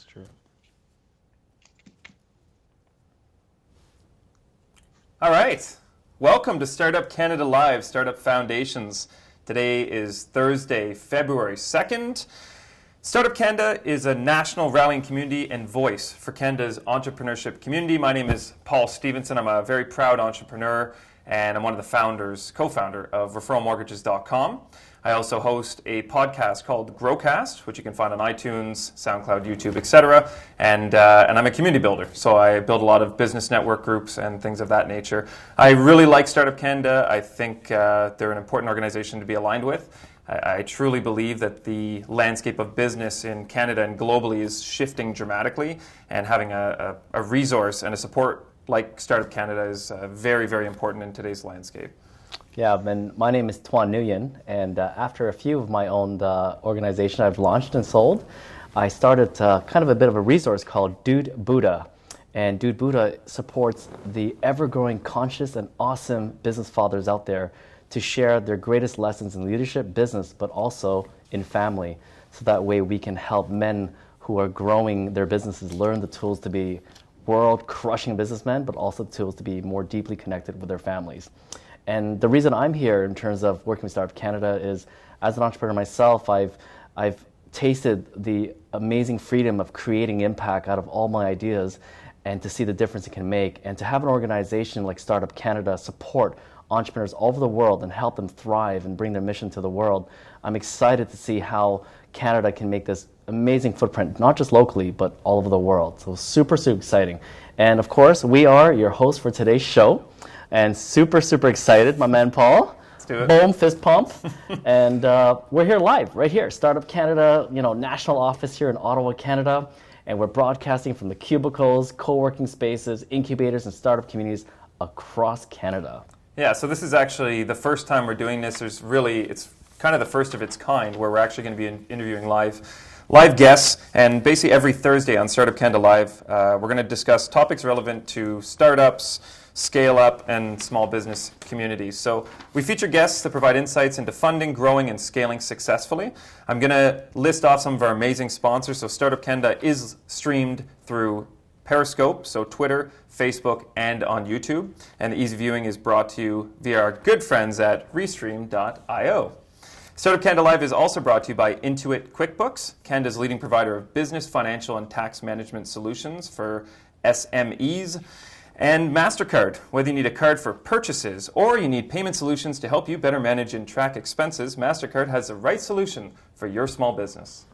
It's true. All right. Welcome to Startup Canada Live, Startup Foundations. Today is Thursday, February 2nd. Startup Canada is a national rallying community and voice for Canada's entrepreneurship community. My name is Paul Stevenson. I'm a very proud entrepreneur, and I'm one of the founders, co-founder of referralmortgages.com. I also host a podcast called Growcast, which you can find on iTunes, SoundCloud, YouTube, etc. And I'm a community builder, so I build a lot of business network groups and things of that nature. I really like Startup Canada. I think they're an important organization to be aligned with. I truly believe that the landscape of business in Canada and globally is shifting dramatically, and having a resource and a support like Startup Canada is very, very important in today's landscape. Yeah, and my name is Tuan Nguyen, and after a few of my own organizations I've launched and sold, I started kind of a bit of a resource called Dude Buddha. And Dude Buddha supports the ever-growing conscious and awesome business fathers out there to share their greatest lessons in leadership, business, but also in family. So that way we can help men who are growing their businesses learn the tools to be world-crushing businessmen, but also the tools to be more deeply connected with their families. And the reason I'm here in terms of working with Startup Canada is, as an entrepreneur myself, I've tasted the amazing freedom of creating impact out of all my ideas, and to see the difference it can make. And to have an organization like Startup Canada support entrepreneurs all over the world and help them thrive and bring their mission to the world, I'm excited to see how Canada can make this amazing footprint, not just locally, but all over the world. So super, super exciting. And of course, we are your hosts for today's show. And super, super excited, my man Paul. Let's do it. Boom, fist pump. And we're here live, right here. Startup Canada, national office here in Ottawa, Canada. And we're broadcasting from the cubicles, co-working spaces, incubators, and startup communities across Canada. Yeah, so this is actually the first time we're doing this. It's kind of the first of its kind, where we're actually going to be interviewing live guests. And basically every Thursday on Startup Canada Live, we're going to discuss topics relevant to startups, scale up, and small business communities. So we feature guests that provide insights into funding, growing, and scaling successfully. I'm going to list off some of our amazing sponsors. So Startup Canada is streamed through Periscope, so Twitter, Facebook, and on YouTube. And the easy viewing is brought to you via our good friends at Restream.io. Startup Canada Live is also brought to you by Intuit QuickBooks, Canada's leading provider of business, financial, and tax management solutions for SMEs. And MasterCard. Whether you need a card for purchases or you need payment solutions to help you better manage and track expenses, MasterCard has the right solution for your small business.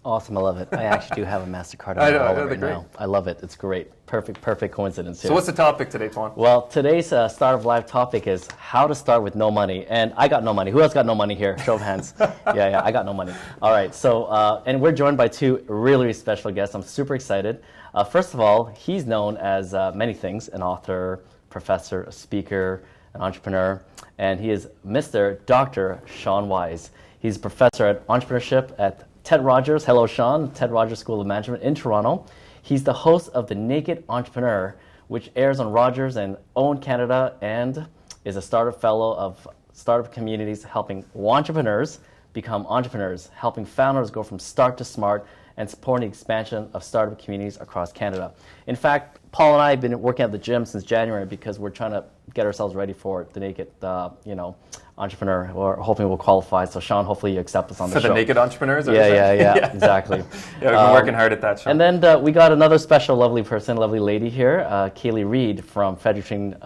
Awesome, I love it. I actually do have a MasterCard on my wallet right now. I love it. It's great. Perfect coincidence here. So what's the topic today, Tuan? Well, today's Startup Live topic is how to start with no money. And I got no money. Who else got no money here? Show of hands. Yeah, I got no money. All right, so, and we're joined by two really special guests. I'm super excited. First of all, he's known as many things: an author, professor, a speaker, an entrepreneur, and he is Mr. Dr. Sean Wise. He's a professor at entrepreneurship at Ted Rogers. Hello, Sean. Ted Rogers School of Management in Toronto. He's the host of The Naked Entrepreneur, which airs on Rogers and OWN Canada, and is a startup fellow of startup communities, helping entrepreneurs become entrepreneurs, helping founders go from start to smart, and supporting the expansion of startup communities across Canada. In fact, Paul and I have been working at the gym since January because we're trying to get ourselves ready for the Naked, Entrepreneur. We're hoping we'll qualify. So, Sean, hopefully you accept us on the show. For the Naked Entrepreneurs? Yeah, exactly. Yeah, we've been working hard at that, Sean. And then we got another special, lovely person, lovely lady here, Kayley Reed from Fredericton,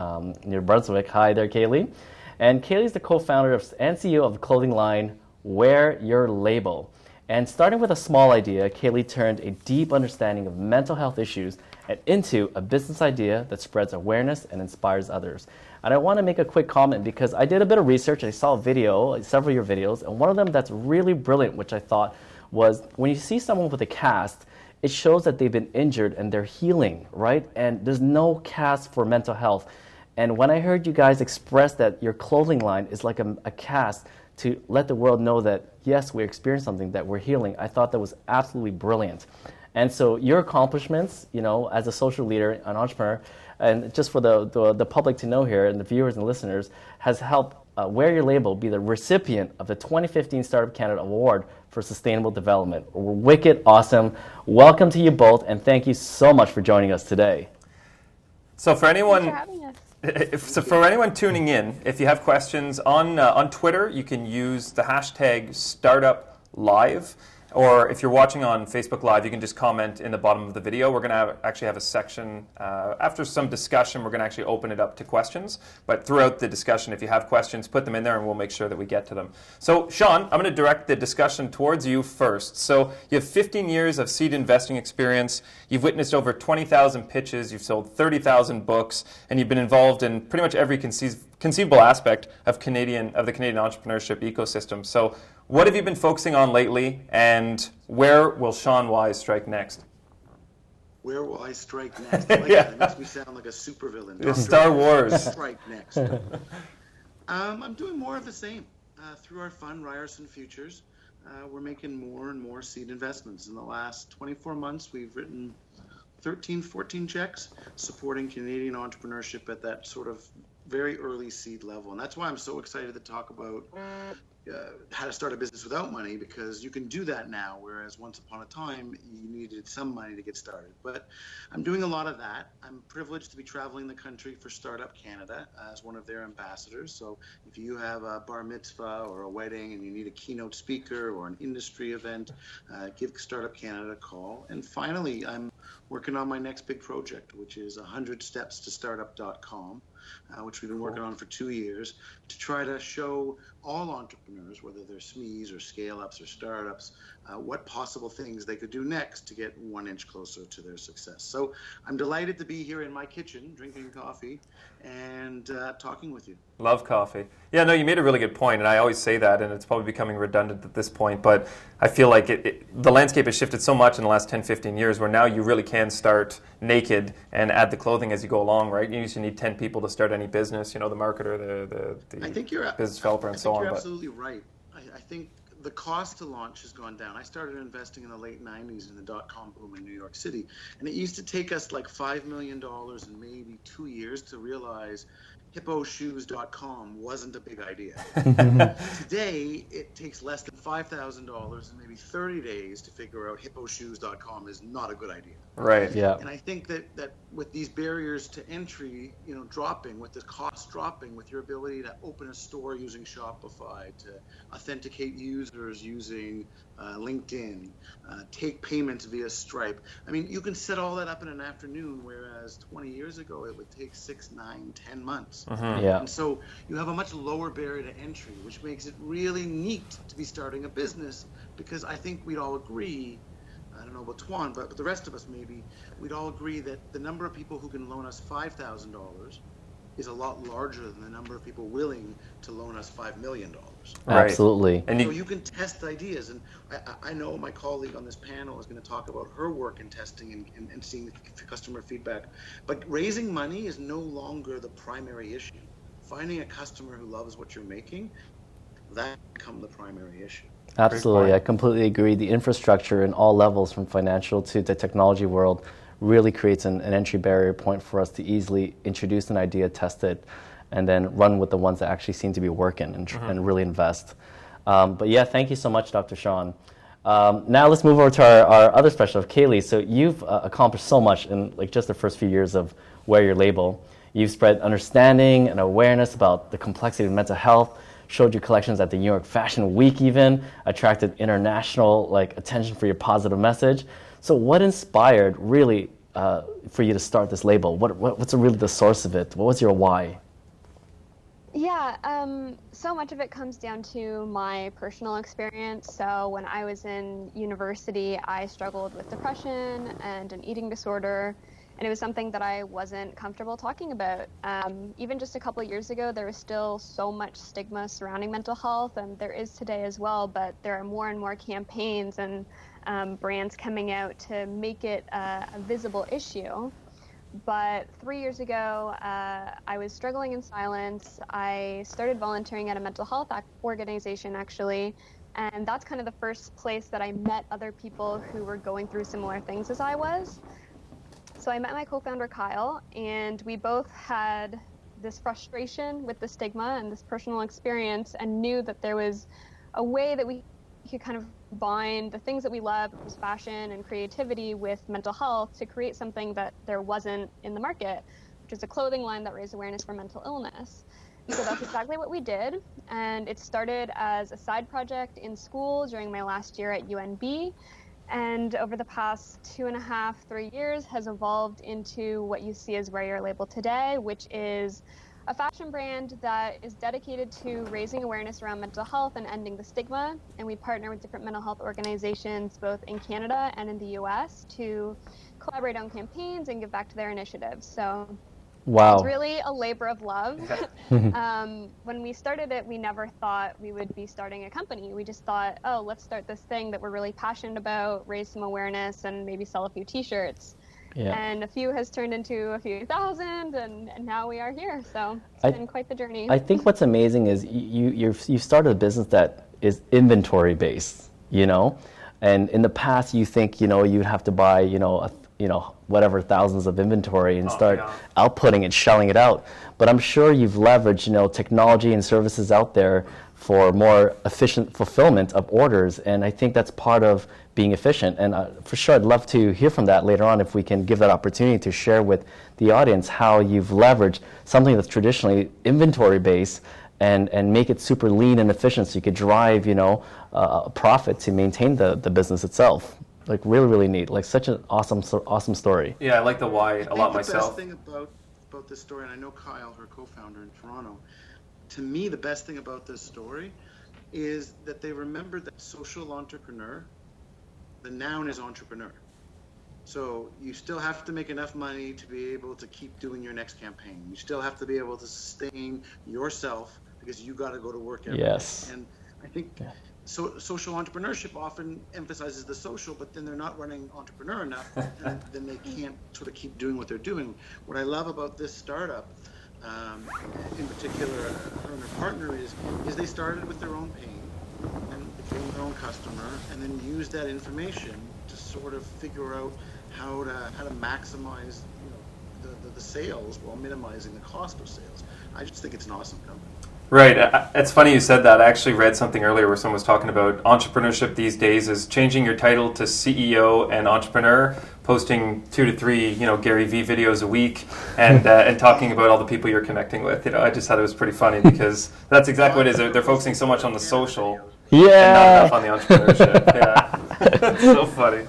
near Brunswick. Hi there, Kayley. And Kayley's the co-founder and CEO of the clothing line Wear Your Label. And starting with a small idea, Kayley turned a deep understanding of mental health issues and into a business idea that spreads awareness and inspires others. And I want to make a quick comment because I did a bit of research. I saw a video, several of your videos, and one of them that's really brilliant, which I thought was when you see someone with a cast, it shows that they've been injured and they're healing, right? And there's no cast for mental health. And when I heard you guys express that your clothing line is like a cast to let the world know that, yes, we experienced something, that we're healing, I thought that was absolutely brilliant. And so your accomplishments, as a social leader, an entrepreneur, and just for the public to know here, and the viewers and listeners, has helped Wear Your Label be the recipient of the 2015 Startup Canada Award for Sustainable Development. Wicked awesome. Welcome to you both, and thank you so much for joining us today. So for anyone, Thanks for having us. So for anyone tuning in, if you have questions on Twitter, you can use the hashtag #StartupLive. Or if you're watching on Facebook Live, you can just comment in the bottom of the video. We're going to actually have a section, after some discussion, we're going to actually open it up to questions. But throughout the discussion, if you have questions, put them in there and we'll make sure that we get to them. So Sean, I'm going to direct the discussion towards you first. So you have 15 years of seed investing experience. You've witnessed over 20,000 pitches. You've sold 30,000 books. And you've been involved in pretty much every conceivable aspect of the Canadian entrepreneurship ecosystem. So what have you been focusing on lately, and where will Sean Wise strike next? Where will I strike next? I like that. It makes me sound like a supervillain. It's Star Wars. Strike next. I'm doing more of the same. Through our fund, Ryerson Futures, we're making more and more seed investments. In the last 24 months, we've written 13, 14 checks supporting Canadian entrepreneurship at that sort of very early seed level. And that's why I'm so excited to talk about how to start a business without money, because you can do that now, whereas once upon a time you needed some money to get started. But I'm doing a lot of that. I'm privileged to be traveling the country for Startup Canada as one of their ambassadors. So if you have a bar mitzvah or a wedding and you need a keynote speaker or an industry event, give Startup Canada a call. And finally, I'm working on my next big project, which is 100 steps to startup.com. Which we've been working on for 2 years, to try to show all entrepreneurs, whether they're SMEs or scale-ups or startups, what possible things they could do next to get 1 inch closer to their success. So I'm delighted to be here in my kitchen, drinking coffee and talking with you. Love coffee. Yeah, no, you made a really good point, and I always say that, and it's probably becoming redundant at this point, but I feel like the landscape has shifted so much in the last 10, 15 years where now you really can start naked and add the clothing as you go along, right? You usually need 10 people to start any business, the marketer, the I think you're, business developer, and so on. You're absolutely right. I think the cost to launch has gone down. I started investing in the late 90s in the dot-com boom in New York City, and it used to take us like $5 million in maybe 2 years to realize hipposhoes.com wasn't a big idea. Today, it takes less than $5,000 and maybe 30 days to figure out hipposhoes.com is not a good idea. Right. Yeah. And I think that with these barriers to entry, dropping, with the cost dropping, with your ability to open a store using Shopify, to authenticate users using LinkedIn, take payments via Stripe. I mean, you can set all that up in an afternoon, whereas 20 years ago it would take 6, 9, 10 months. Yeah. And so you have a much lower barrier to entry, which makes it really neat to be starting a business, because I think we'd all agree, I don't know about Tuan, but the rest of us maybe, we'd all agree that the number of people who can loan us $5,000 is a lot larger than the number of people willing to loan us $5 million. Right. Absolutely. And So you can test ideas, and I know my colleague on this panel is going to talk about her work in testing and seeing the customer feedback. But raising money is no longer the primary issue. Finding a customer who loves what you're making, that becomes the primary issue. Absolutely. I completely agree. The infrastructure in all levels, from financial to the technology world, really creates an entry barrier point for us to easily introduce an idea, test it, and then run with the ones that actually seem to be working and really invest. But yeah, thank you so much, Dr. Sean. Now let's move over to our other specialist, Kayley. So you've accomplished so much in just the first few years of Wear Your Label. You've spread understanding and awareness about the complexity of mental health, showed your collections at the New York Fashion Week even, attracted international attention for your positive message. So what inspired really for you to start this label? What's really the source of it? What was your why? Yeah, so much of it comes down to my personal experience. So when I was in university, I struggled with depression and an eating disorder, and it was something that I wasn't comfortable talking about. Even just a couple of years ago, there was still so much stigma surrounding mental health, and there is today as well, but there are more and more campaigns and brands coming out to make it a visible issue. But 3 years ago, I was struggling in silence. I started volunteering at a mental health organization, actually, and that's kind of the first place that I met other people who were going through similar things as I was. So I met my co-founder, Kyle, and we both had this frustration with the stigma and this personal experience, and knew that there was a way that we could kind of combine the things that we love, which was fashion and creativity, with mental health to create something that there wasn't in the market, which is a clothing line that raised awareness for mental illness. So that's exactly what we did. And it started as a side project in school during my last year at UNB. And over the past 2.5, 3 years has evolved into what you see as Wear Your Label today, which is a fashion brand that is dedicated to raising awareness around mental health and ending the stigma. And we partner with different mental health organizations, both in Canada and in the US, to collaborate on campaigns and give back to their initiatives. So it's Wow. really a labor of love. When we started it, we never thought we would be starting a company. We just thought, oh, let's start this thing that we're really passionate about, raise some awareness, and maybe sell a few t-shirts. Yeah. And a few has turned into a few thousand, and now we are here. So it's been quite the journey. I think what's amazing is you started a business that is inventory based, you know, and in the past you think, you know, you'd have to buy, you know, whatever thousands of inventory and start outputting and shelling it out. But I'm sure you've leveraged, you know, technology and services out there for more efficient fulfillment of orders, and I think that's part of being efficient. And for sure, I'd love to hear from that later on if we can give that opportunity to share with the audience how you've leveraged something that's traditionally inventory based and make it super lean and efficient so you could drive, you know, a profit to maintain the business itself. Like really, really neat. Like such an awesome story. Yeah, I like the why a lot myself. The best thing about this story, and I know Kyle, her co-founder in Toronto, to me the best thing about this story is that they remembered that social entrepreneur, the noun is entrepreneur. So you still have to make enough money to be able to keep doing your next campaign. You still have to be able to sustain yourself because you got to go to work every day. And I think social entrepreneurship often emphasizes the social, but then they're not running entrepreneur enough, and then they can't sort of keep doing what they're doing. What I love about this startup, in particular, her and her partner, is they started with their own pain and became their own customer, and then used that information to sort of figure out how to maximize, you know, the sales while minimizing the cost of sales. I just think it's an awesome company. Right. It's funny you said that. I actually read something earlier where someone was talking about entrepreneurship these days is changing your title to CEO and entrepreneur, posting 2 to 3, you know, Gary V videos a week, and talking about all the people you're connecting with. You know, I just thought it was pretty funny because that's exactly what it is. They're focusing so much on the social, and not enough on the entrepreneurship. Yeah. That's so funny.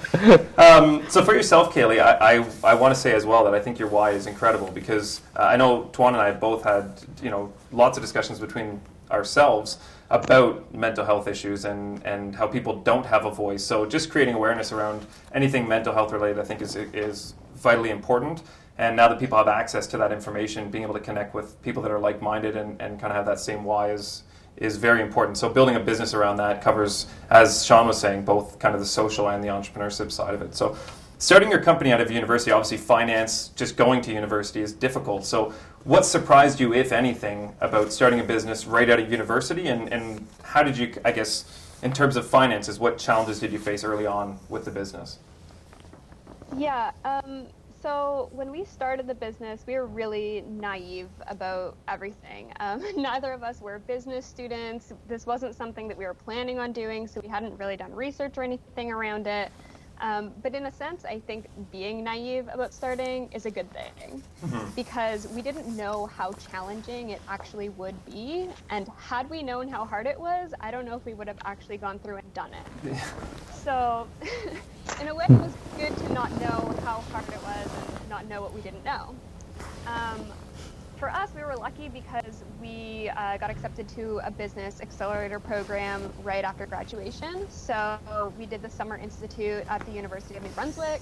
So for yourself, Kayley, I want to say as well that I think your why is incredible because I know Tuan and I both had, you know, lots of discussions between ourselves about mental health issues and how people don't have a voice. So just creating awareness around anything mental health related I think is vitally important. And now that people have access to that information, being able to connect with people that are like-minded and kind of have that same why is very important. So building a business around that covers, as Sean was saying, both kind of the social and the entrepreneurship side of it. So starting your company out of university, obviously finance, just going to university is difficult. So what surprised you, if anything, about starting a business right out of university? And how did you, I guess, in terms of finances, what challenges did you face early on with the business? Yeah. So when we started the business, we were really naive about everything. Neither of us were business students. This wasn't something that we were planning on doing, so we hadn't really done research or anything around it. But in a sense, I think being naive about starting is a good thing because we didn't know how challenging it actually would be. And had we known how hard it was, I don't know if we would have actually gone through and done it. So in a way, it was good to not know how hard it was and not know what we didn't know. For us, we were lucky because we got accepted to a business accelerator program right after graduation. So we did the Summer Institute at the University of New Brunswick,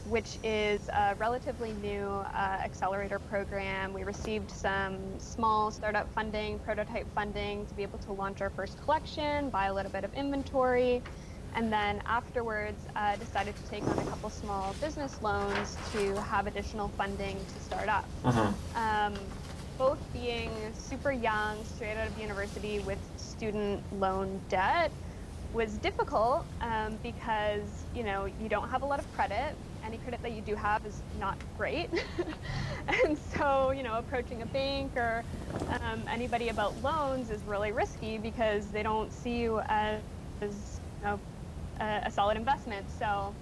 which is a relatively new accelerator program. We received some small startup funding, prototype funding to be able to launch our first collection, buy a little bit of inventory, and then afterwards decided to take on a couple small business loans to have additional funding to start up. Both being super young, straight out of university with student loan debt was difficult because, you know, you don't have a lot of credit any credit that you do have is not great. And so, approaching a bank or anybody about loans is really risky because they don't see you as a solid investment. So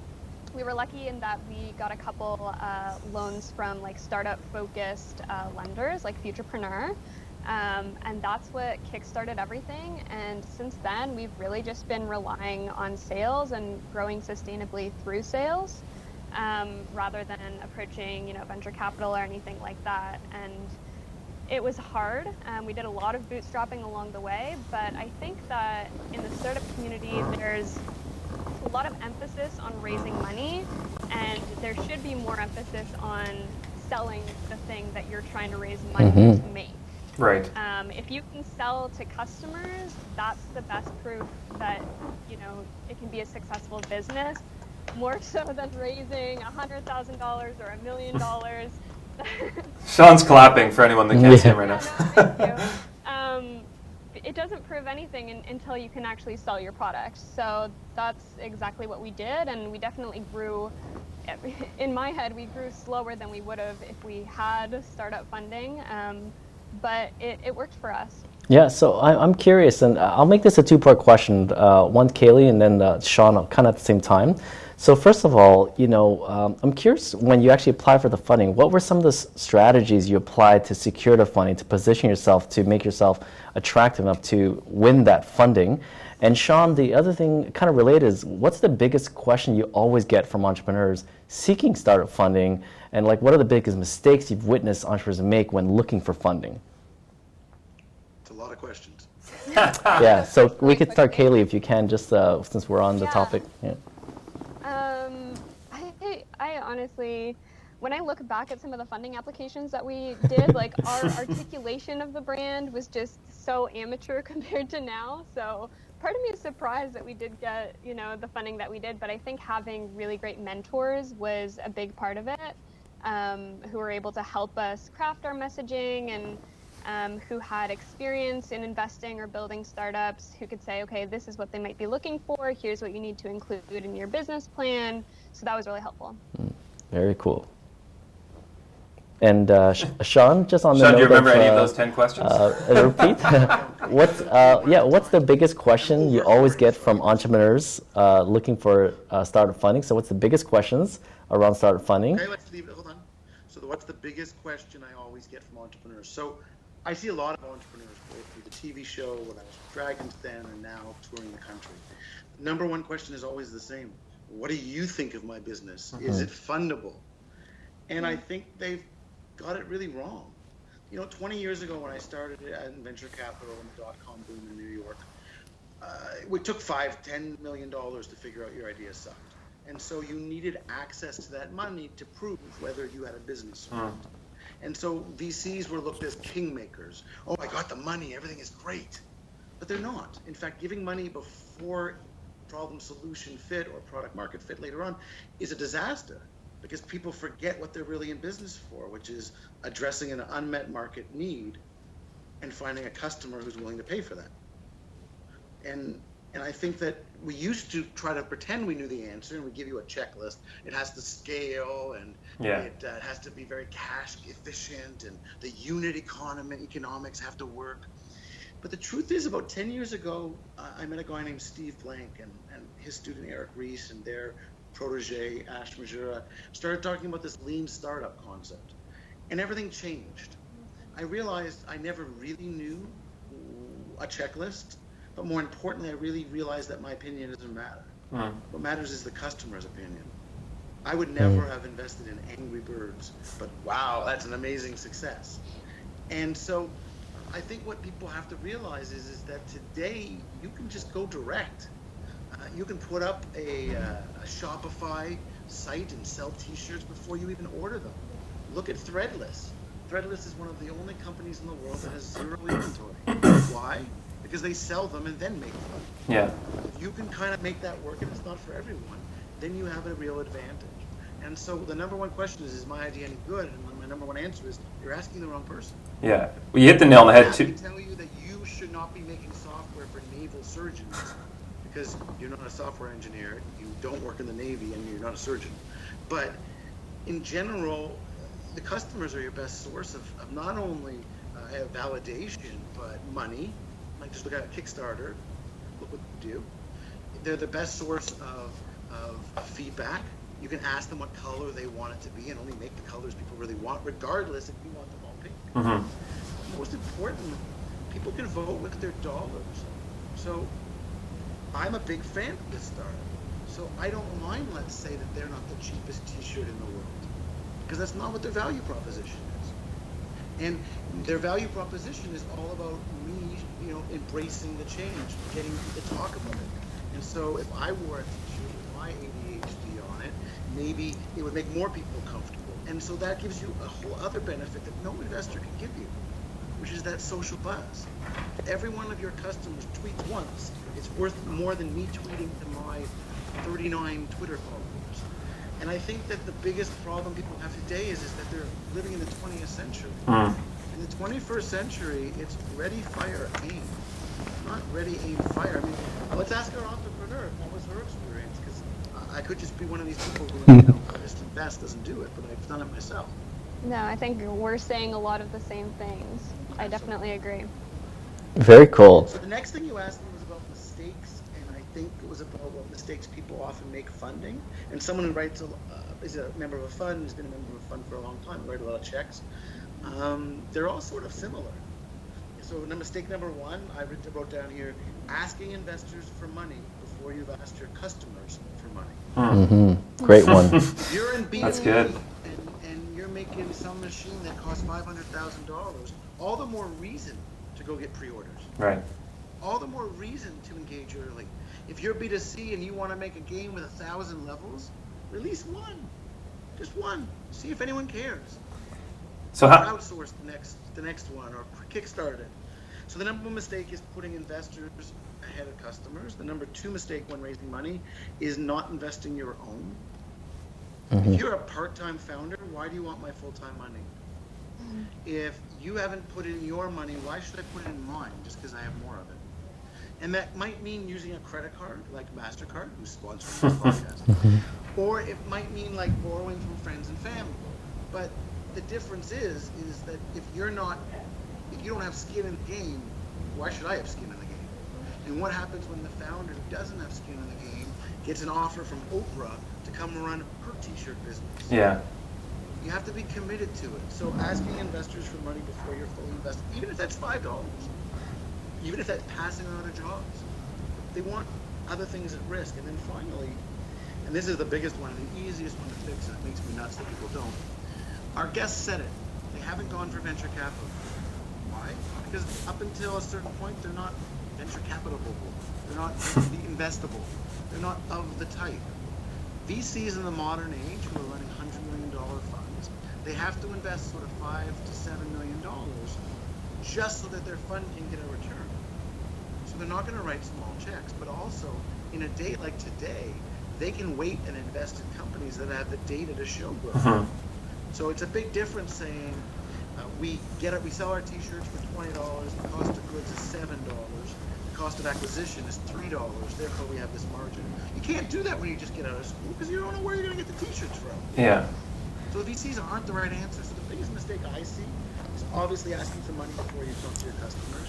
we were lucky in that we got a couple loans from like startup focused lenders like Futurepreneur. And that's what kickstarted everything. And since then, we've really just been relying on sales and growing sustainably through sales, rather than approaching, venture capital or anything like that. And it was hard. We did a lot of bootstrapping along the way, but I think that in the startup community, there's a lot of emphasis on raising money, and there should be more emphasis on selling the thing that you're trying to raise money to make. Right. If you can sell to customers, that's the best proof that, it can be a successful business, more so than raising $100,000 or $1 million. Sean's clapping for anyone that can't see him right now. No, thank you. It doesn't prove anything until you can actually sell your product. So that's exactly what we did, and we definitely grew. In my head, we grew slower than we would have if we had startup funding, but it worked for us. Yeah, so I'm curious, and I'll make this a two-part question. One, Kayley, and then Sean, kind of at the same time. So first of all, I'm curious, when you actually applied for the funding, what were some of the strategies you applied to secure the funding, to position yourself, to make yourself attractive enough to win that funding? And Sean, the other thing kind of related is, what's the biggest question you always get from entrepreneurs seeking startup funding? And what are the biggest mistakes you've witnessed entrepreneurs make when looking for funding? It's a lot of questions. Yeah, so we could start, Kayley, if you can, just since we're on the topic. Yeah. I honestly, when I look back at some of the funding applications that we did, our articulation of the brand was just so amateur compared to now. So part of me is surprised that we did get, the funding that we did, but I think having really great mentors was a big part of it, who were able to help us craft our messaging, and who had experience in investing or building startups, who could say, okay, this is what they might be looking for. Here's what you need to include in your business plan. So that was really helpful. Very cool. And Sean, just on the Sean, note do you remember of, any of those 10 questions? Repeat. What's the biggest question you always get from entrepreneurs looking for startup funding? So what's the biggest questions around startup funding? Okay, let's leave it. Hold on. So what's the biggest question I always get from entrepreneurs? So I see a lot of entrepreneurs go through the TV show when I was with Dragon's Den and now touring the country. The number one question is always the same. What do you think of my business? Is it fundable? And I think they've got it really wrong. 20 years ago when I started in venture capital in the dot-com boom in New York, it took $5-10 million to figure out your idea sucked. And so you needed access to that money to prove whether you had a business or not. And so VCs were looked as kingmakers. Oh, I got the money, everything is great. But they're not. In fact, giving money before problem solution fit or product market fit later on is a disaster, because people forget what they're really in business for, which is addressing an unmet market need and finding a customer who's willing to pay for that. And I think that we used to try to pretend we knew the answer, and we give you a checklist. It has to scale, and it has to be very cash efficient, and the unit economics have to work. But the truth is, about 10 years ago, I met a guy named Steve Blank and his student Eric Rees and their protege Ash Majura started talking about this lean startup concept, and everything changed. I realized I never really knew a checklist, but more importantly, I really realized that my opinion doesn't matter. What matters is the customer's opinion. I would never have invested in Angry Birds, but wow, that's an amazing success. And so I think what people have to realize is that today you can just go direct. You can put up a Shopify site and sell t-shirts before you even order them. Look at Threadless. Threadless is one of the only companies in the world that has zero inventory. Why? Because they sell them and then make them. Yeah. If you can kind of make that work, and it's not for everyone, then you have a real advantage. And so the number one question is my idea any good? And my number one answer is, you're asking the wrong person. Yeah. Well, you hit the nail on the head, too. I can tell you that you should not be making software for naval surgeons, because you're not a software engineer, you don't work in the Navy, and you're not a surgeon. But in general, the customers are your best source of not only validation, but money. Like just look at Kickstarter, look what they do. They're the best source of feedback. You can ask them what color they want it to be and only make the colors people really want, regardless if you want them all pink. Mm-hmm. Most important, people can vote with their dollars. So I'm a big fan of this startup. So I don't mind, let's say, that they're not the cheapest t-shirt in the world, because that's not what their value proposition is. And their value proposition is all about me, embracing the change, getting to talk about it. And so if I wore a t-shirt with my ADHD on it, maybe it would make more people comfortable. And so that gives you a whole other benefit that no investor can give you, which is that social buzz. Every one of your customers tweets once. It's worth more than me tweeting to my 39 Twitter followers. And I think that the biggest problem people have today is that they're living in the 20th century. In the 21st century, it's ready, fire, aim. Not ready, aim, fire. I mean, let's ask our entrepreneur, what was her experience? Because I could just be one of these people who, just invest, doesn't do it, but I've done it myself. No, I think we're saying a lot of the same things. I definitely agree. Very cool. So the next thing you asked me was about mistakes, and I think it was about what mistakes people often make funding. And someone who writes is a member of a fund, has been a member of a fund for a long time, write a lot of checks. They're all sort of similar. So mistake number one, I wrote down here, asking investors for money before you've asked your customers for money. Mm-hmm. Great one. You're in B2B, That's good. And you're making some machine that costs $500,000. All the more reason to go get pre-orders. Right. All the more reason to engage early. If you're B2C and you want to make a game with 1,000 levels, release one. Just one. See if anyone cares. So Or how? outsource the next one, or kickstart it. So the number one mistake is putting investors ahead of customers. The number two mistake when raising money is not investing your own. If you're a part-time founder, why do you want my full-time money? If you haven't put in your money, why should I put it in mine just because I have more of it? And that might mean using a credit card like MasterCard, who's sponsoring this podcast. Or it might mean like borrowing from friends and family. But the difference is that if you don't have skin in the game, why should I have skin in the game? And what happens when the founder who doesn't have skin in the game gets an offer from Oprah to come run her t-shirt business? Yeah. You have to be committed to it. So asking investors for money before you're fully invested, even if that's $5, even if that's passing on other jobs, they want other things at risk. And then finally, and this is the biggest one, the easiest one to fix, and it makes me nuts that people don't. Our guests said it. They haven't gone for venture capital. Why? Because up until a certain point, they're not venture capitalable. They're not investable. They're not of the type. VCs in the modern age who are running $100 million funds, they have to invest sort of $5 to $7 million just so that their fund can get a return. So they're not going to write small checks, but also in a day like today, they can wait and invest in companies that have the data to show growth. So it's a big difference saying we sell our t-shirts for $20, the cost of goods is $7, the cost of acquisition is $3, therefore we have this margin. You can't do that when you just get out of school because you don't know where you're going to get the t-shirts from. Yeah. So VCs aren't the right answer. So the biggest mistake I see is obviously asking for money before you talk to your customers,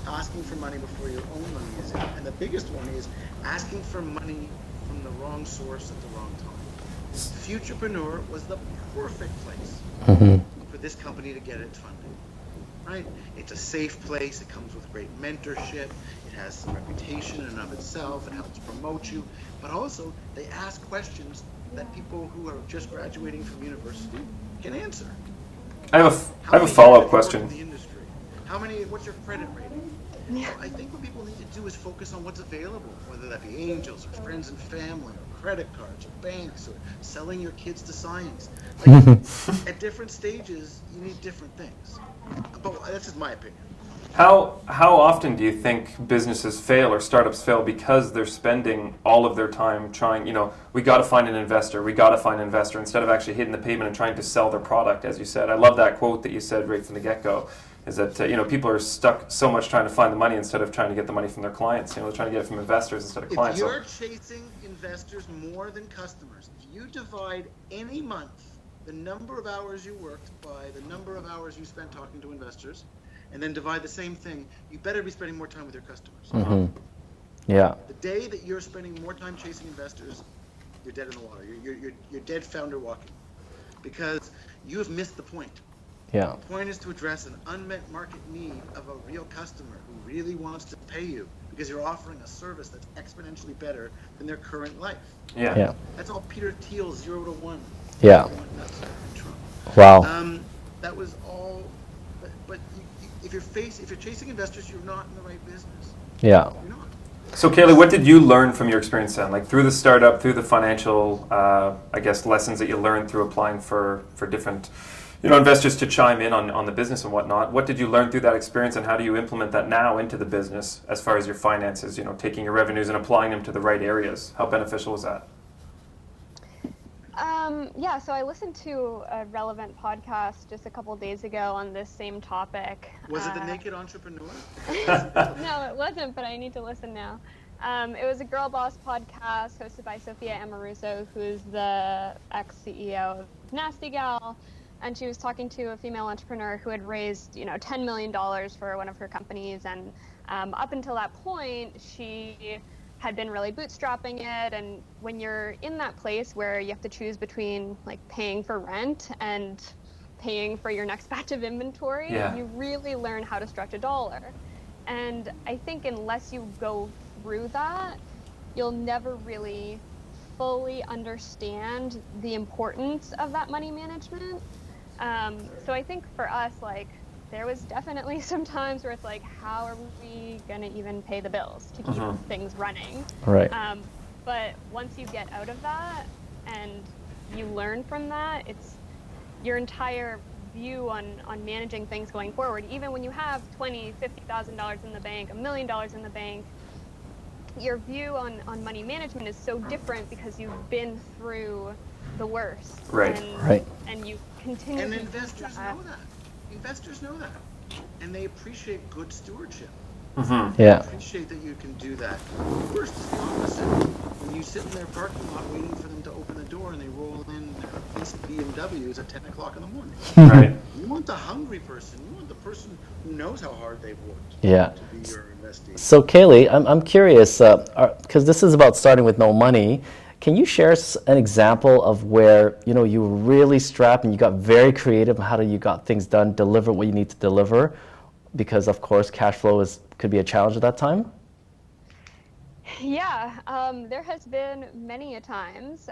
asking for money before your own money is in, and the biggest one is asking for money from the wrong source at the wrong time. Futurepreneur was the perfect place for this company to get its funding. Right? It's a safe place. It comes with great mentorship. It has some reputation in and of itself. It helps promote you. But also, they ask questions that people who are just graduating from university can answer. I have a follow-up question. In the industry? What's your credit rating? Yeah. I think what people need to do is focus on what's available, whether that be angels or friends and family or credit cards or banks or selling your kids to science. Like, at different stages, you need different things. But that's just my opinion. How often do you think businesses fail or startups fail because they're spending all of their time trying, we got to find an investor, instead of actually hitting the pavement and trying to sell their product, as you said. I love that quote that you said right from the get-go. is that people are stuck so much trying to find the money instead of trying to get the money from their clients. They're trying to get it from investors instead of clients. If you're chasing investors more than customers, if you divide any month the number of hours you worked by the number of hours you spent talking to investors, and then divide the same thing, you better be spending more time with your customers. Mm-hmm. Yeah. The day that you're spending more time chasing investors, you're dead in the water. You're dead founder walking, because you have missed the point. Yeah. The point is to address an unmet market need of a real customer who really wants to pay you because you're offering a service that's exponentially better than their current life. Yeah. Yeah. That's all Peter Thiel's 0 to 1. Yeah. Trump. Wow. That was all. But if you're chasing investors, you're not in the right business. Yeah. You're not. So Kayley, what did you learn from your experience then? Like through the startup, through the financial, I guess, lessons that you learned through applying for different, investors to chime in on the business and whatnot. What did you learn through that experience, and how do you implement that now into the business as far as your finances? Taking your revenues and applying them to the right areas. How beneficial was that? Yeah, so I listened to a relevant podcast just a couple of days ago on this same topic. Was it The Naked Entrepreneur? No, it wasn't, but I need to listen now. It was a Girl Boss podcast hosted by Sophia Amoruso, who's the ex-CEO of Nasty Gal, and she was talking to a female entrepreneur who had raised, $10 million for one of her companies, and up until that point, she had been really bootstrapping it. And when you're in that place where you have to choose between like paying for rent and paying for your next batch of inventory, you really learn how to stretch a dollar. And I think unless you go through that, you'll never really fully understand the importance of that money management. So I think for us, like, there was definitely some times where it's like, how are we going to even pay the bills to keep things running? Right. But once you get out of that and you learn from that, it's your entire view on managing things going forward. Even when you have $20,000, $50,000 in the bank, $1 million in the bank, your view on money management is so different because you've been through the worst. Right. And you continue And to investors know that. Investors know that. And they appreciate good stewardship. Yeah. They appreciate that you can do that. Worst is the opposite. When you sit in their parking lot waiting for them to open the door and they roll in their piece of BMWs at 10 o'clock in the morning. Right. You want the hungry person. You want the person who knows how hard they've worked Yeah. to be your investee. So Kayley, I'm curious, because this is about starting with no money. Can you share an example of where you were really strapped and you got very creative on how you got things done, deliver what you need to deliver, because of course cash flow could be a challenge at that time? Yeah, there has been many a times,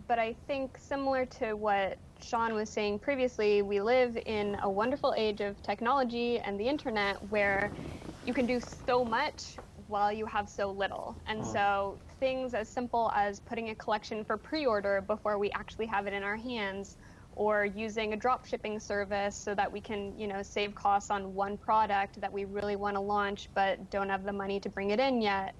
but I think similar to what Sean was saying previously, we live in a wonderful age of technology and the internet where you can do so much while you have so little. And so things as simple as putting a collection for pre-order before we actually have it in our hands, or using a drop shipping service so that we can, save costs on one product that we really want to launch but don't have the money to bring it in yet.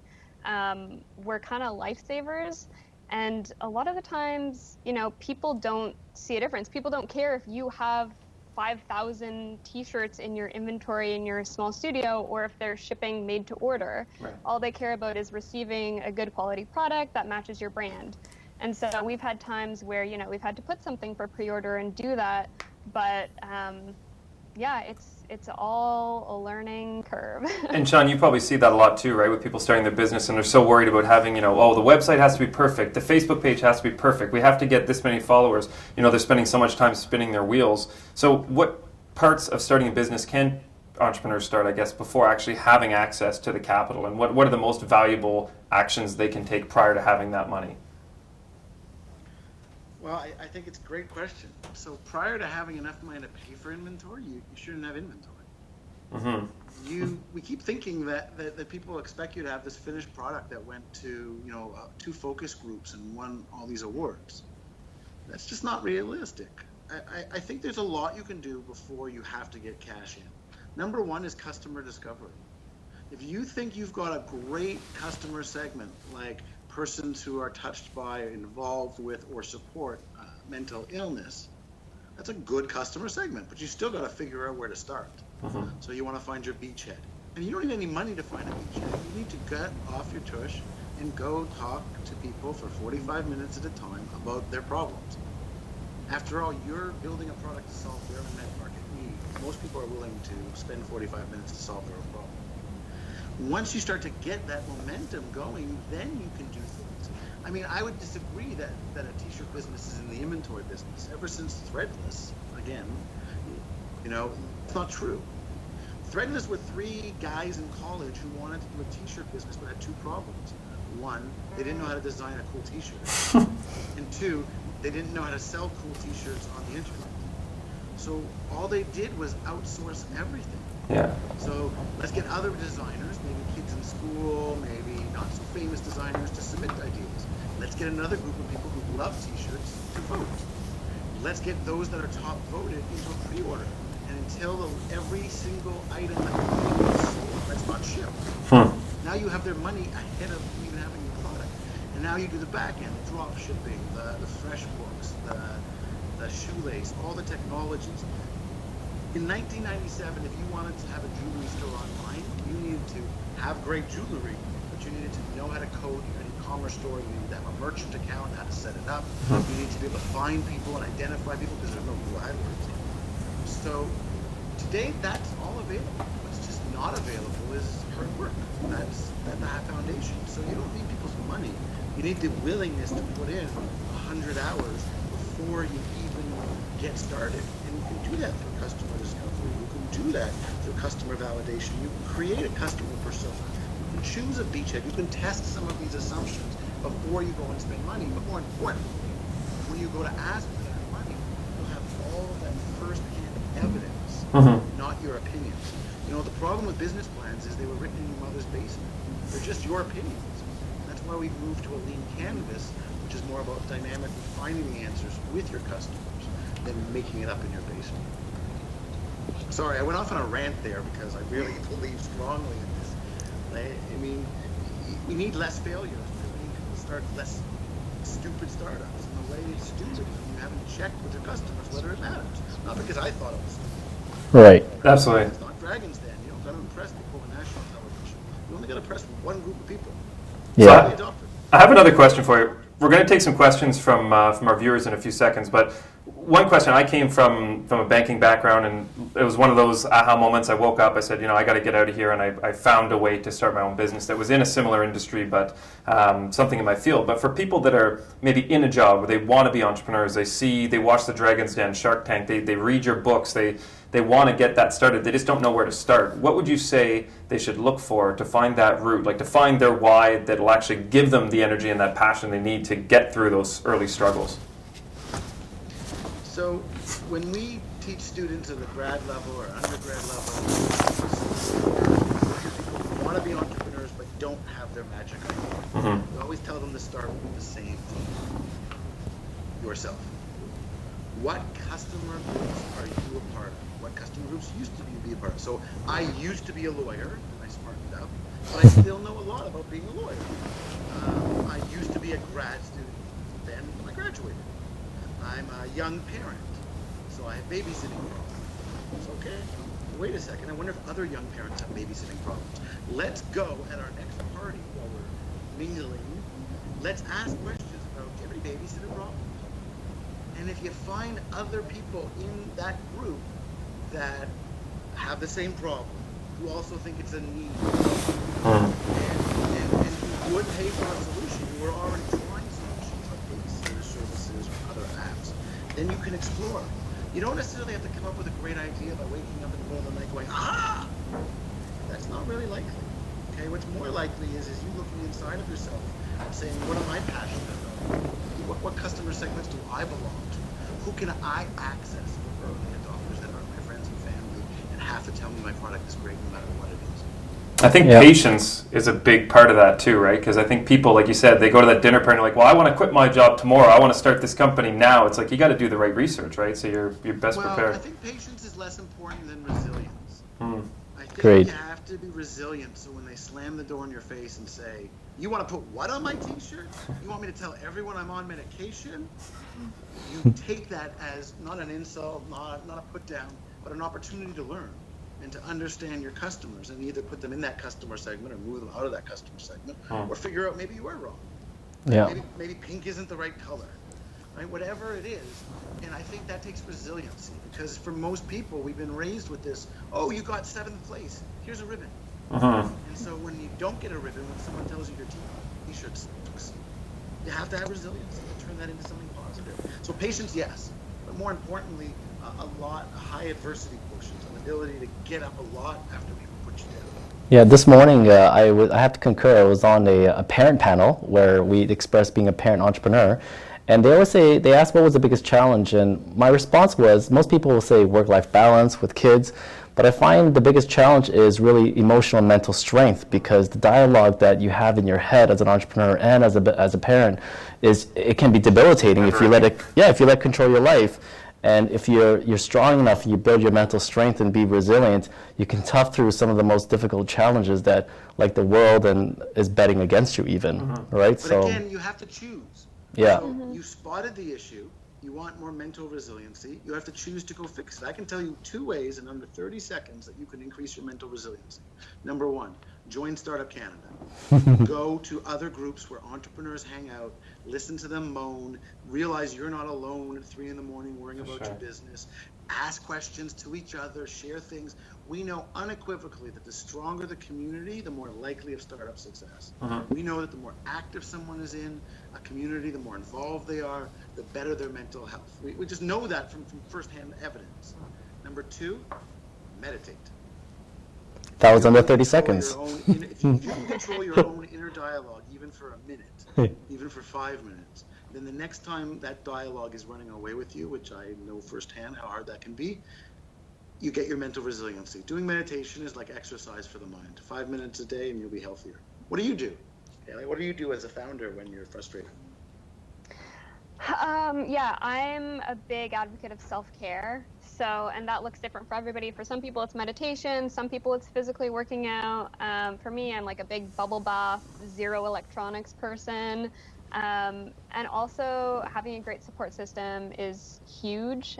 We're kind of lifesavers. And a lot of the times, people don't see a difference. People don't care if you have 5,000 t-shirts in your inventory in your small studio or if they're shipping made to order. Right. All they care about is receiving a good quality product that matches your brand. And so we've had times where, we've had to put something for pre-order and do that. But yeah, it's all a learning curve. And Sean, you probably see that a lot too, right? With people starting their business and they're so worried about having, the website has to be perfect, the Facebook page has to be perfect, we have to get this many followers. They're spending so much time spinning their wheels. So what parts of starting a business can entrepreneurs start, I guess, before actually having access to the capital? And what are the most valuable actions they can take prior to having that money? Well, I think it's a great question. So prior to having enough money to pay for inventory, you shouldn't have inventory. We keep thinking that people expect you to have this finished product that went to 2 focus groups and won all these awards. That's just not realistic. I think there's a lot you can do before you have to get cash in. Number 1 is customer discovery. If you think you've got a great customer segment, like persons who are touched by, involved with, or support mental illness, that's a good customer segment, but you still got to figure out where to start. So you want to find your beachhead. And you don't need any money to find a beachhead. You need to get off your tush and go talk to people for 45 minutes at a time about their problems. After all, you're building a product to solve their unmet market need. Most people are willing to spend 45 minutes to solve their own problem. Once you start to get that momentum going, then you can do things. I mean, I would disagree that a t-shirt business is in the inventory business. Ever since Threadless, again, you know, it's not true. Threadless were three guys in college who wanted to do a t-shirt business but had two problems. One, they didn't know how to design a cool t-shirt. And two, they didn't know how to sell cool t-shirts on the internet. So all they did was outsource everything. Yeah. So let's get other designers, maybe kids in school, maybe not so famous designers, to submit ideas. Let's get another group of people who love t-shirts to vote. Let's get those that are top voted into a pre-order. And until every single item that is sold, let's not ship. Now you have their money ahead of even having your product. And now you do the back end, the drop shipping, the fresh books, the shoelace, all the technologies. In 1997, if you wanted to have a jewelry store online, you needed to have great jewelry, but you needed to know how to code your e-commerce store, you needed to have a merchant account, how to set it up, you need to be able to find people and identify people because there's no Google AdWords. So today, that's all available. What's just not available is hard work. That's the foundation. So you don't need people's money. You need the willingness to put in 100 hours before you even get started. And you can do that through customer discovery. You can do that through customer validation. You can create a customer persona. You can choose a beachhead. You can test some of these assumptions before you go and spend money. But more importantly, when you go to ask for that money, you'll have all that first-hand evidence, not your opinions. You know, the problem with business plans is they were written in your mother's basement. They're just your opinions. That's why we've moved to a lean canvas, which is more about dynamically finding the answers with your customers than making it up in your basement. Sorry, I went off on a rant there because I really believe strongly in this. I mean, we need less failures. We need people to start less stupid startups. And the way it's stupid is when you haven't checked with your customers whether it matters. Not because I thought it was stupid. Right. Absolutely. It's not Dragon's Den. You don't got to impress people on national television. You only got to impress one group of people. Yeah. So I have another question for you. We're going to take some questions from our viewers in a few seconds, but one question, I came from a banking background, and it was one of those aha moments. I woke up, I said, I got to get out of here, and I found a way to start my own business that was in a similar industry, but something in my field. But for people that are maybe in a job where they want to be entrepreneurs, they watch the Dragon's Den, Shark Tank, they read your books, they want to get that started, they just don't know where to start. What would you say they should look for to find that route, like to find their why that will actually give them the energy and that passion they need to get through those early struggles? So when we teach students at the grad level or undergrad level, people want to be entrepreneurs but don't have their magic idea. We always tell them to start with the same thing. Yourself. What customer groups are you a part of? What customer groups used to be a part of? So I used to be a lawyer, and I smartened up, but I still know a lot about being a lawyer. I used to be a grad student, then I graduated. I'm a young parent, so I have babysitting problems. Okay, wait a second, I wonder if other young parents have babysitting problems. Let's go at our next party while we're mingling, let's ask questions about, do you have any babysitter problems? And if you find other people in that group that have the same problem, who also think it's a need, and who would pay for a solution, who are already trying solutions like babysitter services or other apps, then you can explore. You don't necessarily have to come up with a great idea by waking up in the middle of the night going, ah! That's not really likely. Okay, what's more likely is you looking inside of yourself and saying, what am I passionate about? What customer segments do I belong to? Who can I access for early adopters that aren't my friends and family and have to tell me my product is great no matter what it is? I think patience is a big part of that too, right? Because I think people, like you said, they go to that dinner party and they're like, well, I want to quit my job tomorrow. I want to start this company now. It's like you got to do the right research, right? So you're best prepared. I think patience is less important than resilience. I think Great. you have to be resilient so when they slam the door in your face and say, you want to put what on my t-shirt? You want me to tell everyone I'm on medication? You take that as not an insult, not a put down, but an opportunity to learn. and to understand your customers and either put them in that customer segment or move them out of that customer segment, or figure out maybe you are wrong. Yeah. Maybe pink isn't the right color, right? Whatever it is. And I think that takes resiliency, because for most people, we've been raised with this, oh, you got 7th place, here's a ribbon. And so when you don't get a ribbon, when someone tells you your t-shirt sucks, you have to have resilience and turn that into something positive. So patience, yes, but more importantly, a high adversity quotient, an ability to get up a lot after people put you down. Yeah, this morning I have to concur. I was on a parent panel where we expressed being a parent entrepreneur, and they asked what was the biggest challenge, and my response was most people will say work-life balance with kids, but I find the biggest challenge is really emotional and mental strength, because the dialogue that you have in your head as an entrepreneur and as a parent it can be debilitating if you let it control your life. And if you're strong enough, you build your mental strength and be resilient, you can tough through some of the most difficult challenges that, like, the world is betting against you even, right? But again, you have to choose. Yeah. So you spotted the issue, you want more mental resiliency, you have to choose to go fix it. I can tell you 2 ways in under 30 seconds that you can increase your mental resiliency. Number 1, join Startup Canada. Go to other groups where entrepreneurs hang out, listen to them moan, realize you're not alone at 3 in the morning worrying about your business, ask questions to each other, share things. We know unequivocally that the stronger the community, the more likely of startup success. We know that the more active someone is in a community, the more involved they are, the better their mental health. We just know that from firsthand evidence. Number 2, meditate. That was under 30 seconds. If you can control your own inner dialogue, even for a minute, even for 5 minutes, then the next time that dialogue is running away with you, which I know firsthand how hard that can be, you get your mental resiliency. Doing meditation is like exercise for the mind. 5 minutes a day and you'll be healthier. What do you do, Kayley? What do you do as a founder when you're frustrated? Yeah, I'm a big advocate of self-care. So, and that looks different for everybody. For some people, it's meditation. Some people, it's physically working out. For me, I'm like a big bubble bath, zero electronics person. And also having a great support system is huge.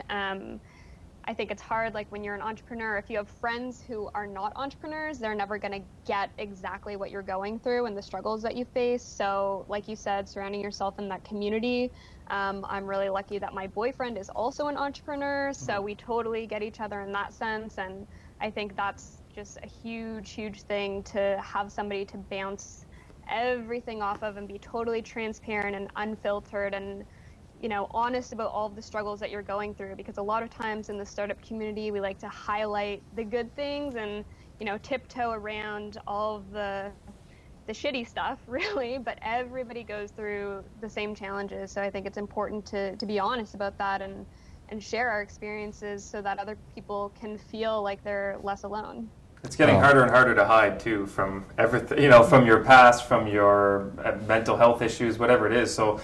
I think it's hard, like when you're an entrepreneur, if you have friends who are not entrepreneurs, they're never going to get exactly what you're going through and the struggles that you face. So like you said, surrounding yourself in that community. I'm really lucky that my boyfriend is also an entrepreneur, so we totally get each other in that sense. And I think that's just a huge, huge thing, to have somebody to bounce everything off of and be totally transparent and unfiltered and, you know, honest about all of the struggles that you're going through. Because a lot of times in the startup community, we like to highlight the good things and, you know, tiptoe around all of the shitty stuff, really, but everybody goes through the same challenges. So I think it's important to be honest about that and share our experiences so that other people can feel like they're less alone. It's getting harder and harder to hide, too, from everything, you know, from your past, from your mental health issues, whatever it is. So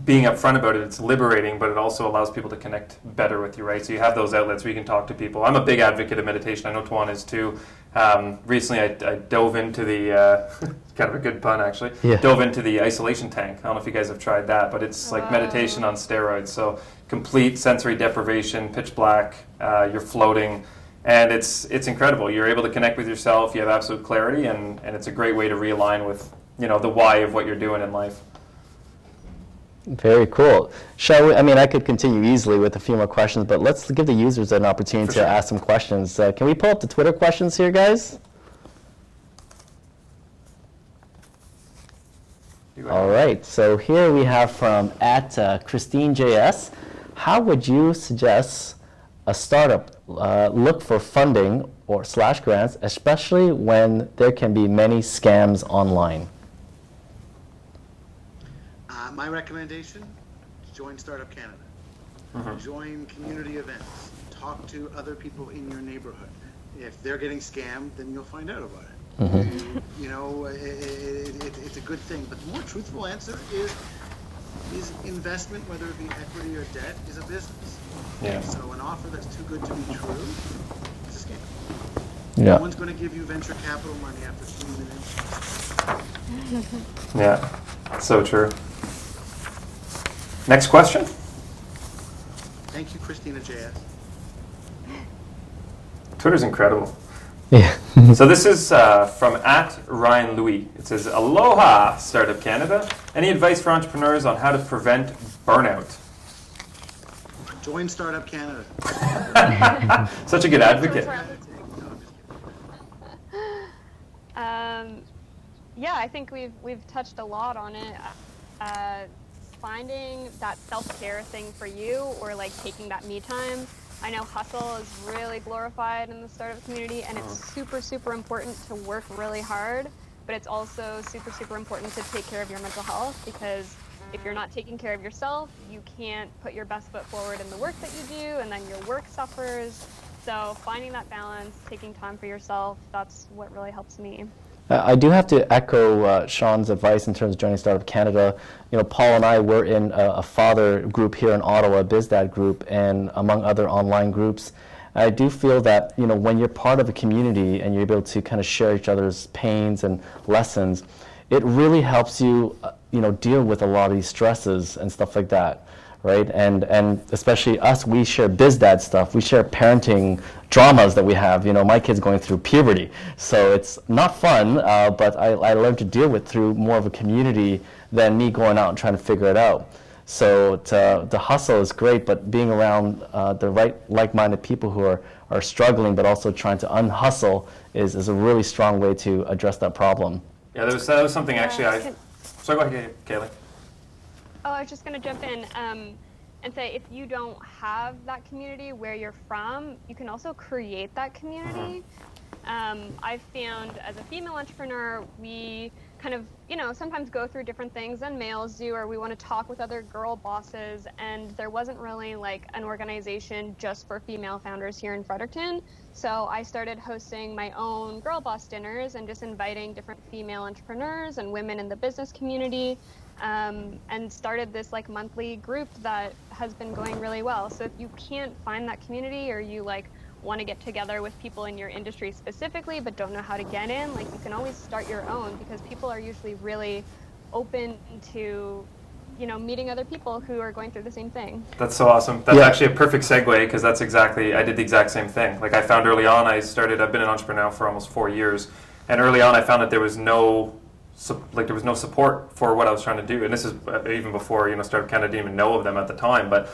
being upfront about it, it's liberating, but it also allows people to connect better with you, right? So you have those outlets where you can talk to people. I'm a big advocate of meditation. I know Tuan is too. Recently, I dove into the, kind of a good pun actually, dove into the isolation tank. I don't know if you guys have tried that, but it's like meditation on steroids. So complete sensory deprivation, pitch black, you're floating, and it's incredible. You're able to connect with yourself, you have absolute clarity, and it's a great way to realign with, you know, the why of what you're doing in life. Very cool. Shall we? I mean, I could continue easily with a few more questions, but let's give the users an opportunity to ask some questions. Can we pull up the Twitter questions here, guys? All right. So here we have from @ChristineJS. How would you suggest a startup look for funding or / grants, especially when there can be many scams online? My recommendation, join Startup Canada. Join community events. Talk to other people in your neighborhood. If they're getting scammed, then you'll find out about it. You know, it's a good thing. But the more truthful answer is investment, whether it be equity or debt, is a business. Yeah. So an offer that's too good to be true is a scam. Yeah. No one's going to give you venture capital money after 3 minutes. Yeah, so true. Next question. Thank you, Christina JS. Twitter's incredible. Yeah. So this is from @RyanLouis. It says, Aloha, Startup Canada. Any advice for entrepreneurs on how to prevent burnout? Join Startup Canada. Such a good advocate. Yeah, I think we've touched a lot on it. Finding that self-care thing for you, or like taking that me time. I know hustle is really glorified in the startup community, and it's super, super important to work really hard, but it's also super, super important to take care of your mental health, because if you're not taking care of yourself, you can't put your best foot forward in the work that you do, and then your work suffers. So finding that balance, taking time for yourself, that's what really helps me. I do have to echo Sean's advice in terms of joining Startup Canada. You know, Paul and I were in a father group here in Ottawa, BizDad group, and among other online groups. I do feel that, you know, when you're part of a community and you're able to kind of share each other's pains and lessons, it really helps you, you know, deal with a lot of these stresses and stuff like that. Right, and especially us, we share BizDad stuff. We share parenting dramas that we have. You know, my kid's going through puberty, so it's not fun. But I learned to deal with through more of a community than me going out and trying to figure it out. So the hustle is great, but being around the right like-minded people who are struggling but also trying to unhustle is a really strong way to address that problem. Yeah, that was something actually So go ahead, Kayley. Oh, I was just going to jump in and say, if you don't have that community where you're from, you can also create that community. I've found as a female entrepreneur, we kind of, you know, sometimes go through different things than males do, or we want to talk with other girl bosses, and there wasn't really like an organization just for female founders here in Fredericton. So I started hosting my own girl boss dinners and just inviting different female entrepreneurs and women in the business community. And started this like monthly group that has been going really well. So if you can't find that community, or you like want to get together with people in your industry specifically but don't know how to get in, like you can always start your own, because people are usually really open to, you know, meeting other people who are going through the same thing. That's so awesome. That's actually a perfect segue, because that's exactly, I did the exact same thing. Like I found early on, I've been an entrepreneur for almost 4 years, and early on I found that there was no support for what I was trying to do, and this is even before, you know, Startup Canada didn't even know of them at the time. But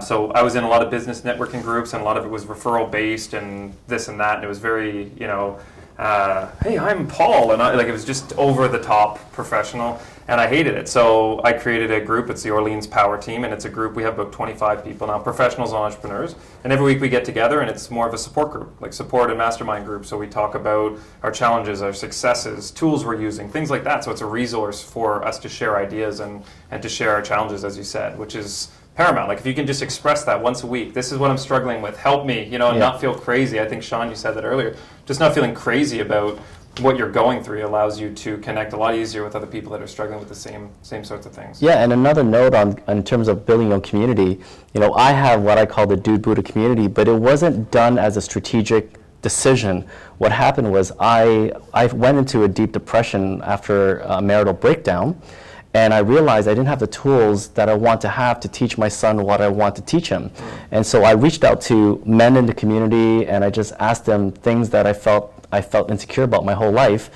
so I was in a lot of business networking groups, and a lot of it was referral based and this and that, and it was very, you know, hey, I'm Paul, and it was just over the top professional, and I hated it. So I created a group. It's the Orleans Power Team, and it's a group. We have about 25 people now, professionals and entrepreneurs, and every week we get together, and it's more of a support group, like support and mastermind group. So we talk about our challenges, our successes, tools we're using, things like that. So it's a resource for us to share ideas and to share our challenges, as you said, which is paramount. Like if you can just express that once a week, this is what I'm struggling with, help me, you know, and not feel crazy. I think, Sean, you said that earlier. Just not feeling crazy about what you're going through allows you to connect a lot easier with other people that are struggling with the same sorts of things. Yeah, and another note in terms of building your community, you know, I have what I call the Dude Buddha community, but it wasn't done as a strategic decision. What happened was I went into a deep depression after a marital breakdown, and I realized I didn't have the tools that I want to have to teach my son what I want to teach him. And so I reached out to men in the community, and I just asked them things that I felt insecure about my whole life.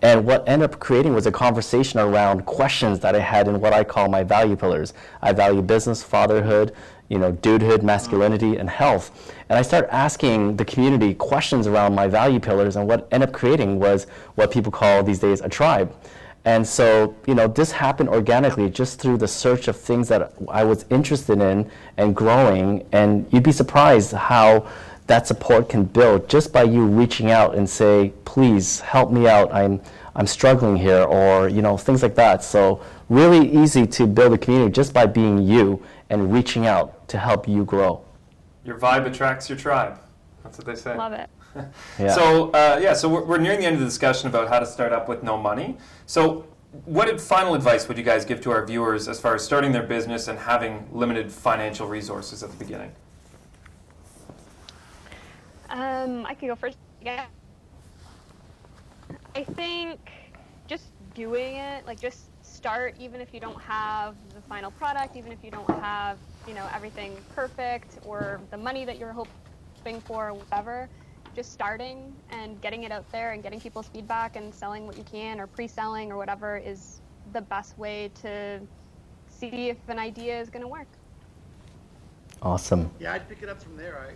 And what ended up creating was a conversation around questions that I had in what I call my value pillars. I value business, fatherhood, you know, dudehood, masculinity, and health. And I started asking the community questions around my value pillars, and what ended up creating was what people call these days a tribe. And so, you know, this happened organically just through the search of things that I was interested in and growing. And you'd be surprised how that support can build just by you reaching out and say, please help me out, I'm struggling here, or, you know, things like that. So really easy to build a community just by being you and reaching out to help you grow. Your vibe attracts your tribe. That's what they say. Love it. Yeah. So we're nearing the end of the discussion about how to start up with no money. So what final advice would you guys give to our viewers as far as starting their business and having limited financial resources at the beginning? I can go first. Yeah. I think just doing it, like just start, even if you don't have the final product, even if you don't have, you know, everything perfect or the money that you're hoping for, or whatever. just starting and getting it out there and getting people's feedback and selling what you can or pre-selling or whatever is the best way to see if an idea is going to work. Awesome. Yeah, I'd pick it up from there.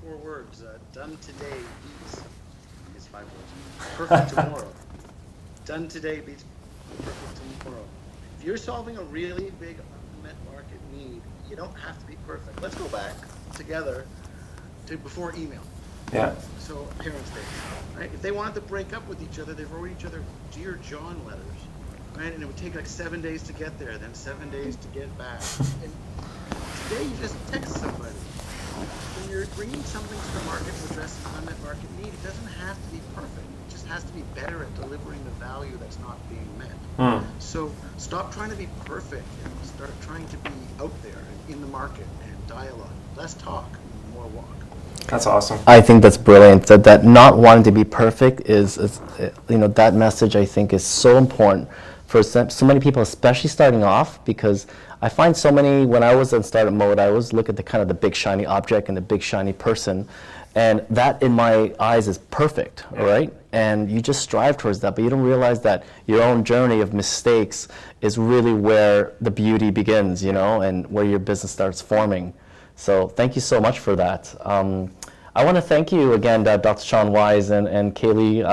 4 words. Done today beats is 5 words. Perfect tomorrow. Done today beats perfect tomorrow. If you're solving a really big unmet market need, you don't have to be perfect. Let's go back together to before email. Yeah. So parents' day, right? If they wanted to break up with each other, they wrote each other Dear John letters, right? And it would take like 7 days to get there, then 7 days to get back. And today you just text somebody. When you're bringing something to the market to address an unmet market need, it doesn't have to be perfect. It just has to be better at delivering the value that's not being met. So stop trying to be perfect and start trying to be out there in the market and dialogue. Less talk, more walk. That's awesome. I think that's brilliant. That not wanting to be perfect is that message I think is so important for so many people, especially starting off, because I find so many, when I was in startup mode, I always look at the big shiny object and the big shiny person, and that in my eyes is perfect, all right? And you just strive towards that, but you don't realize that your own journey of mistakes is really where the beauty begins, and where your business starts forming. So thank you so much for that. I want to thank you again, Dr. Sean Wise and Kayley.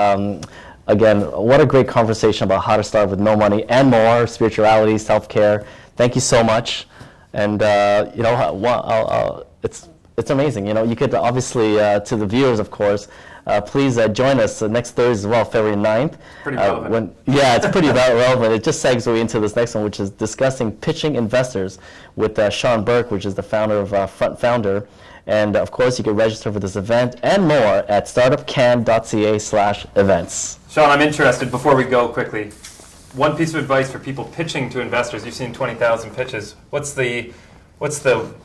Again, what a great conversation about how to start with no money and more, spirituality, self-care. Thank you so much. And it's amazing. You could obviously, to the viewers, of course, please join us next Thursday as well, February 9th. Pretty relevant. It's pretty relevant. It just segues into this next one, which is discussing pitching investors with Sean Burke, which is the founder of Front Founder. And of course, you can register for this event and more at startupcan.ca/events. Sean, I'm interested, before we go quickly, one piece of advice for people pitching to investors. You've seen 20,000 pitches. What's the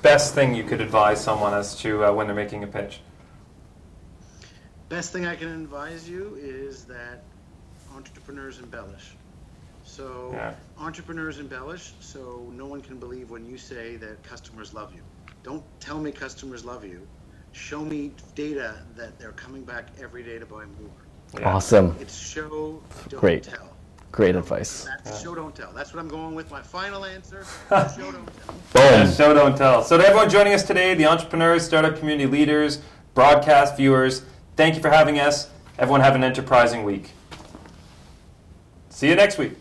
best thing you could advise someone as to when they're making a pitch? Best thing I can advise you is that entrepreneurs embellish. So entrepreneurs embellish, so no one can believe when you say that customers love you. Don't tell me customers love you. Show me data that they're coming back every day to buy more. Yeah. Awesome. It's show, don't tell. Great advice. That's show, don't tell. That's what I'm going with. My final answer, show, don't tell. Boom. Show, don't tell. So to everyone joining us today, the entrepreneurs, startup community leaders, broadcast viewers, thank you for having us. Everyone have an enterprising week. See you next week.